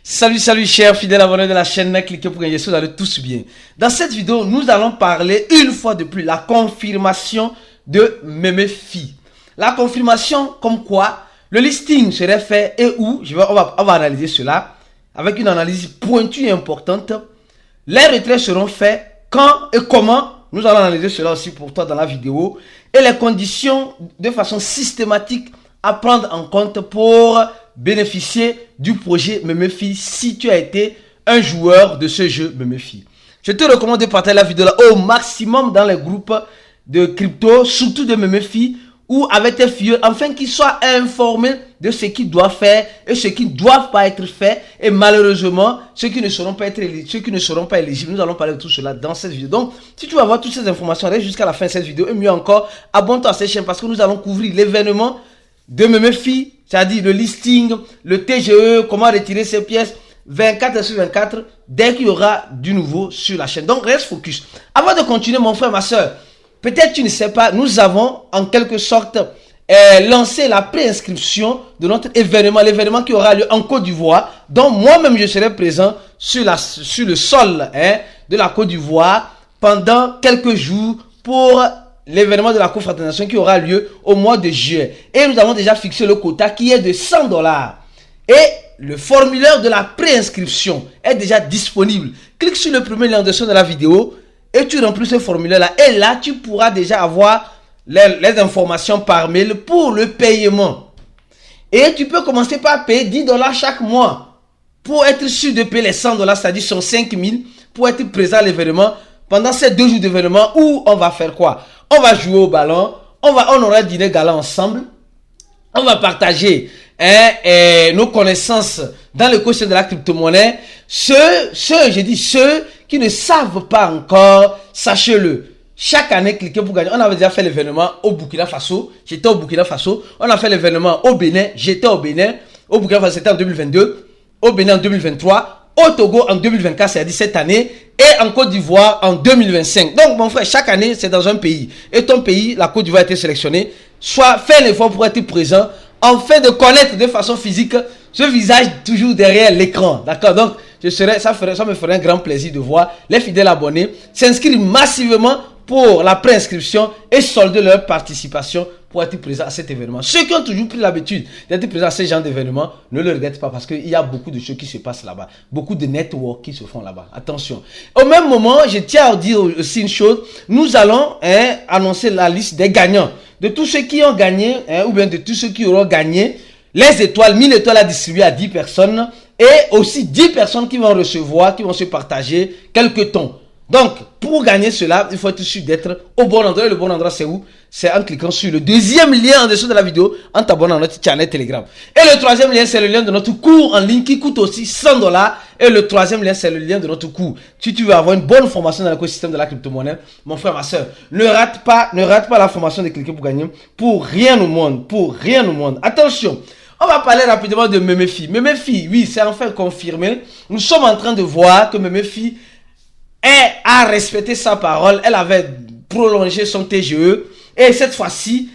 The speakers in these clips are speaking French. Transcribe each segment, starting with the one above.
Salut chers fidèles abonnés de la chaîne, cliquez pour gagner, vous allez tous bien. Dans cette vidéo, nous allons parler une fois de plus la confirmation de Memefi. La confirmation comme quoi le listing serait fait et où, on va analyser cela avec une analyse pointue et importante. Les retraits seront faits quand et comment, nous allons analyser cela aussi pour toi dans la vidéo. Et les conditions de façon systématique à prendre en compte pour bénéficier du projet Memefi si tu as été un joueur de ce jeu Memefi. Je te recommande de partager la vidéo là au maximum dans les groupes de crypto, surtout de Memefi, ou avec tes filles, afin qu'ils soient informés de ce qu'ils doivent faire et ce qui ne doivent pas être fait. Et malheureusement, ceux qui ne seront pas éligibles, nous allons parler de tout cela dans cette vidéo. Donc, si tu veux avoir toutes ces informations, reste jusqu'à la fin de cette vidéo. Et mieux encore, abonne-toi à cette chaîne parce que nous allons couvrir l'événement de Memefi, c'est-à-dire le listing, le TGE, comment retirer ses pièces, 24 sur 24, dès qu'il y aura du nouveau sur la chaîne. Donc, reste focus. Avant de continuer, mon frère, ma soeur, peut-être tu ne sais pas, nous avons en quelque sorte lancé la préinscription de notre événement, l'événement qui aura lieu en Côte d'Ivoire, dont moi-même je serai présent sur le sol de la Côte d'Ivoire pendant quelques jours pour l'événement de la confraternization qui aura lieu au mois de juillet. Et nous avons déjà fixé le quota qui est de $100. Et le formulaire de la préinscription est déjà disponible. Clique sur le premier lien en dessous de la vidéo et tu remplis ce formulaire-là. Et là, tu pourras déjà avoir les informations par mail pour le paiement. Et tu peux commencer par payer $10 chaque mois pour être sûr de payer les $100, c'est-à-dire son 5000 pour être présent à l'événement pendant ces 2 jours d'événement où on va faire quoi? On va jouer au ballon, on aura dîner gala ensemble, on va partager nos connaissances dans l'écosystème de la crypto-monnaie. Ceux qui ne savent pas encore, sachez-le. Chaque année, cliquez pour gagner. On avait déjà fait l'événement au Burkina Faso. J'étais au Burkina Faso. On a fait l'événement au Bénin. J'étais au Bénin. Au Burkina Faso, c'était en 2022. Au Bénin en 2023. Au Togo en 2024, c'est-à-dire cette année. Et en Côte d'Ivoire en 2025. Donc, mon frère, chaque année, c'est dans un pays. Et ton pays, la Côte d'Ivoire, a été sélectionné. Soit fais l'effort pour être présent. Afin de connaître de façon physique ce visage toujours derrière l'écran. D'accord? Donc, ça me ferait un grand plaisir de voir les fidèles abonnés s'inscrire massivement pour la préinscription et solder leur participation pour être présent à cet événement. Ceux qui ont toujours pris l'habitude d'être présents à ce genre d'événement, ne le regrettent pas parce qu'il y a beaucoup de choses qui se passent là-bas. Beaucoup de network qui se font là-bas. Attention. Au même moment, je tiens à dire aussi une chose. Nous allons annoncer la liste des gagnants. De tous ceux qui ont gagné, ou bien de tous ceux qui auront gagné, les étoiles, 1000 étoiles à distribuer à 10 personnes. Et aussi 10 personnes qui vont recevoir, qui vont se partager quelques tons. Donc, pour gagner cela, il faut être sûr d'être au bon endroit. Et le bon endroit, c'est où? C'est en cliquant sur le deuxième lien en dessous de la vidéo, en t'abonnant à notre channel Telegram. Et le troisième lien, c'est le lien de notre cours en ligne qui coûte aussi $100. Et le troisième lien, c'est le lien de notre cours. Si tu veux avoir une bonne formation dans l'écosystème de la crypto-monnaie, mon frère, ma soeur, ne rate pas la formation de cliquer pour gagner. Pour rien au monde, Attention. On va parler rapidement de Memefi. Memefi, oui, c'est enfin confirmé. Nous sommes en train de voir que Memefi a respecté sa parole. Elle avait prolongé son TGE. Et cette fois-ci,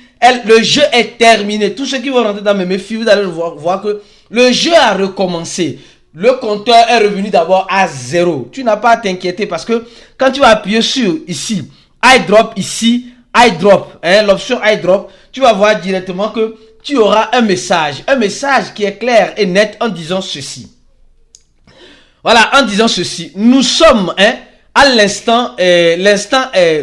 le jeu est terminé. Tous ceux qui vont rentrer dans Memefi, vous allez voir que le jeu a recommencé. Le compteur est revenu d'abord à 0. Tu n'as pas à t'inquiéter parce que quand tu vas appuyer sur ici, iDrop, l'option iDrop, tu vas voir directement que tu auras un message qui est clair et net en disant ceci. Voilà, en disant ceci, nous sommes à l'instant,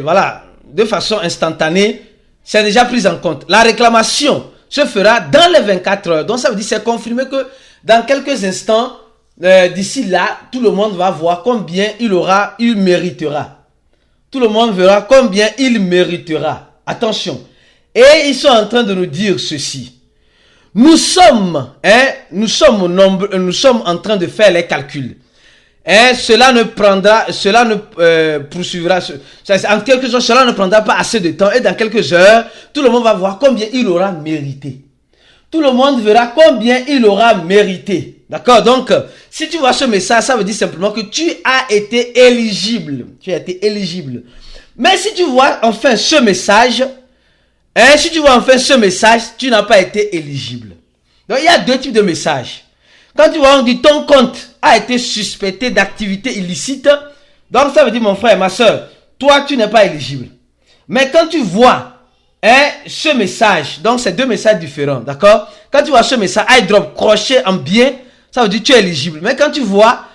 voilà, de façon instantanée, c'est déjà pris en compte. La réclamation se fera dans les 24 heures. Donc ça veut dire c'est confirmé que dans quelques instants, d'ici là, tout le monde va voir combien il méritera. Tout le monde verra combien il méritera. Attention. Et ils sont en train de nous dire ceci. Nous sommes en train de faire les calculs. Cela ne poursuivra, en quelque sorte, cela ne prendra pas assez de temps. Et dans quelques heures, tout le monde va voir combien il aura mérité. Tout le monde verra combien il aura mérité. D'accord? Donc, si tu vois ce message, ça veut dire simplement que tu as été éligible. Mais si tu vois enfin ce message, tu n'as pas été éligible. Donc, il y a 2 types de messages. Quand tu vois, on dit ton compte a été suspecté d'activité illicite, donc ça veut dire mon frère et ma soeur, toi tu n'es pas éligible. Mais quand tu vois ce message, donc c'est deux messages différents, d'accord? Quand tu vois ce message iDrop crochet en bien, ça veut dire que tu es éligible. Mais quand tu vois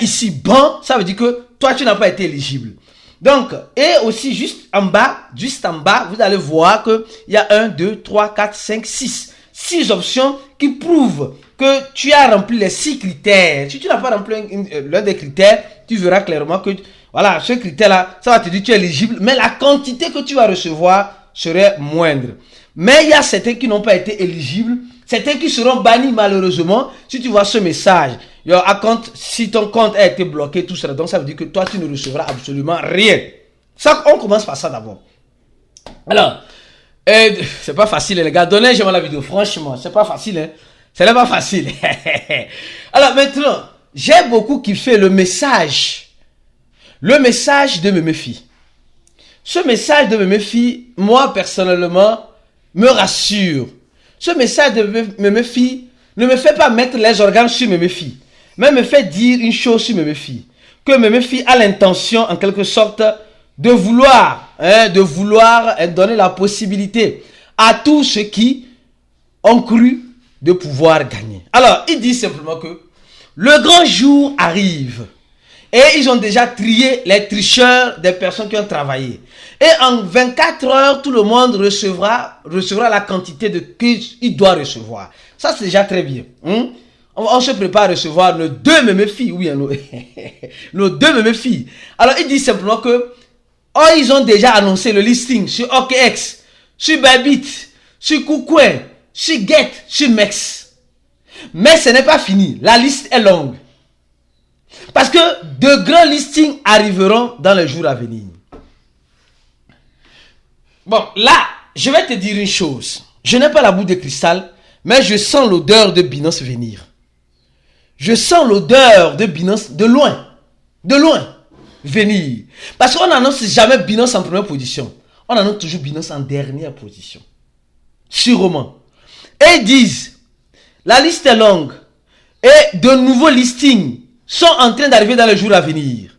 ici bon, ça veut dire que toi tu n'as pas été éligible. Donc, et aussi juste en bas, vous allez voir que il y a 1, 2, 3, 4, 5, 6. 6 options qui prouvent que tu as rempli les 6 critères. Si tu n'as pas rempli l'un des critères, tu verras clairement que, voilà, ce critère-là, ça va te dire que tu es éligible, mais la quantité que tu vas recevoir serait moindre. Mais il y a certains qui n'ont pas été éligibles, certains qui seront bannis malheureusement. Si tu vois ce message, si ton compte a été bloqué, tout ça, donc ça veut dire que toi, tu ne recevras absolument rien. Ça, on commence par ça d'abord. Alors, c'est pas facile les gars, donnez j'aime la vidéo, franchement, c'est pas facile, hein. Ce n'est pas facile. Alors maintenant, j'ai beaucoup kiffé le message de Memefi. Ce message de Memefi, moi personnellement, me rassure. Ce message de Memefi ne me fait pas mettre les organes sur Memefi, mais me fait dire une chose sur Memefi, que Memefi a l'intention en quelque sorte de vouloir donner la possibilité à tous ceux qui ont cru de pouvoir gagner. Alors, il dit simplement que le grand jour arrive et ils ont déjà trié les tricheurs des personnes qui ont travaillé. Et en 24 heures, tout le monde recevra la quantité de qu'il doit recevoir. Ça, c'est déjà très bien. On se prépare à recevoir nos 2 Memefi. Oui, nos 2 Memefi. Alors, il dit simplement que ils ont déjà annoncé le listing sur OKX, sur Bybit, sur KuCoin, sur Get, sur Mex. Mais ce n'est pas fini. La liste est longue. Parce que de grands listings arriveront dans les jours à venir. Bon, là, je vais te dire une chose. Je n'ai pas la boule de cristal, mais je sens l'odeur de Binance venir. Je sens l'odeur de Binance de loin. De loin. Venir. Parce qu'on n'annonce jamais Binance en première position. On annonce toujours Binance en dernière position. Sûrement. Et ils disent, la liste est longue. Et de nouveaux listings sont en train d'arriver dans les jours à venir.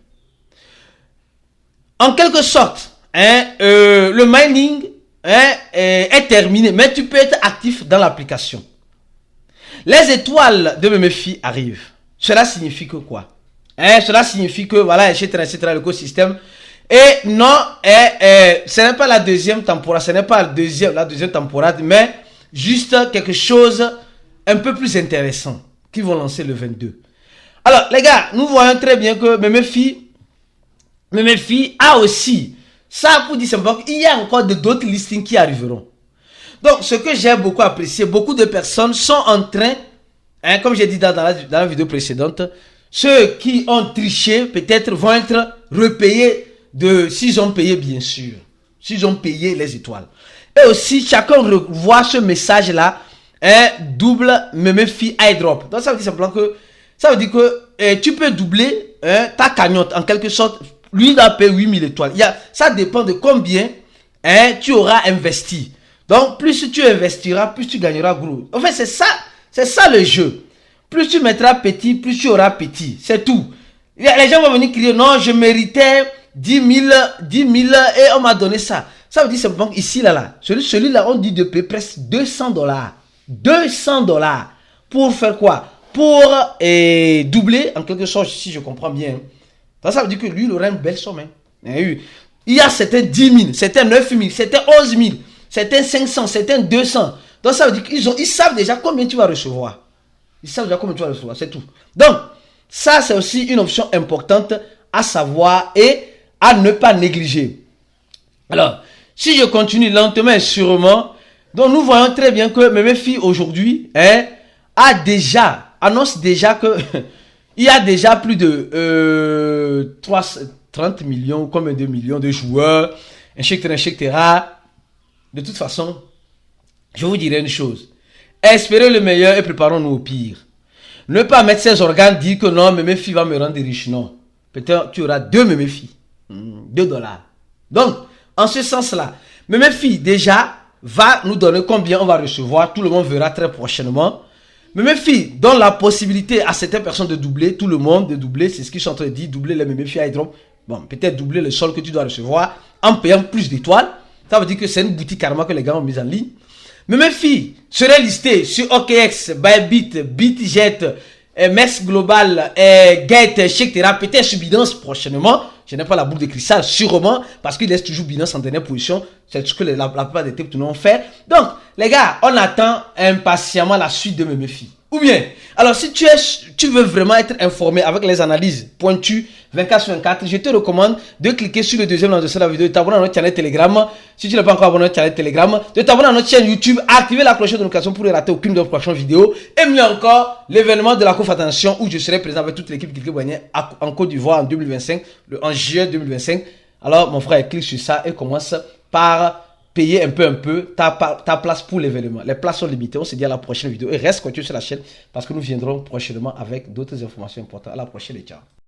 En quelque sorte, le mining est terminé, mais tu peux être actif dans l'application. Les étoiles de Memefi arrivent. Cela signifie que quoi? Cela signifie que, voilà, etc., l'écosystème. Et non, ce n'est pas la deuxième temporade, ce n'est pas la deuxième temporade, mais juste quelque chose un peu plus intéressant qui vont lancer le 22. Alors, les gars, nous voyons très bien que Memefi a aussi, ça pour dire simplement qu'il y a encore d'autres listings qui arriveront. Donc, ce que j'ai beaucoup apprécié, beaucoup de personnes sont en train, comme j'ai dit dans la vidéo précédente, ceux qui ont triché peut-être vont être repayés s'ils ont payé bien sûr, s'ils ont payé les étoiles. Et aussi, chacun revoit ce message-là, double Memefi iDrop. Donc, ça veut dire simplement que, tu peux doubler ta cagnotte en quelque sorte. Lui, il a payé 8000 étoiles. Ça dépend de combien tu auras investi. Donc, plus tu investiras, plus tu gagneras gros. En fait, c'est ça le jeu. Plus tu mettras petit, plus tu auras petit. C'est tout. Les gens vont venir crier, non, je méritais 10 000 et on m'a donné ça. Ça veut dire simplement qu'ici, celui-là, on dit de payer presque $200. $200 pour faire quoi? Pour doubler, en quelque sorte, si je comprends bien. Ça veut dire que lui, il aura une belle somme. Il y a certains 10 000, certains 9 000, certains 11 000, certains 500, certains 200. Donc ça veut dire qu'ils savent déjà combien tu vas recevoir. Ils savent déjà combien tu vas recevoir, c'est tout. Donc, ça, c'est aussi une option importante à savoir et à ne pas négliger. Alors, si je continue lentement et sûrement, donc nous voyons très bien que Memefi aujourd'hui annonce déjà que il y a déjà plus de 30 millions, combien de millions de joueurs, etc. De toute façon, je vous dirai une chose. Espérez le meilleur et préparons-nous au pire. Ne pas mettre ses organes, dire que non, Memefi va me rendre riche. Non. Peut-être tu auras 2 Memefi. $2. Donc, en ce sens-là, Memefi déjà va nous donner combien on va recevoir. Tout le monde verra très prochainement. Memefi donne la possibilité à certaines personnes de doubler, tout le monde de doubler, c'est ce qu'ils sont en train de dire, doubler les Memefi airdrop. Bon, peut-être doubler le sol que tu dois recevoir en payant plus d'étoiles. Ça veut dire que c'est une boutique carrément que les gars ont mise en ligne. Memefi serait listé sur OKX, Bybit, BitJet, MEX Global, Gate, etc. Peut-être sur Binance prochainement. Je n'ai pas la boule de cristal, sûrement, parce qu'il laisse toujours Binance en dernière position. C'est ce que la plupart des types ont fait. Donc, les gars, on attend impatiemment la suite de Memefi. Ou bien, alors si tu veux vraiment être informé avec les analyses pointues 24/24, je te recommande de cliquer sur le deuxième lien de la vidéo, de t'abonner à notre channel Telegram. Si tu n'es pas encore abonné à notre channel Telegram, de t'abonner à notre chaîne YouTube, activer la cloche de notification pour ne rater aucune de nos prochaines vidéos. Et mieux encore, l'événement de la Conf Attention où je serai présent avec toute l'équipe Cliquez Boignet en Côte d'Ivoire en 2025, en juillet 2025. Alors, mon frère, clique sur ça et commence par payer un peu ta place pour l'événement. Les places sont limitées. On se dit à la prochaine vidéo. Et reste connecté sur la chaîne parce que nous viendrons prochainement avec d'autres informations importantes. À la prochaine et ciao.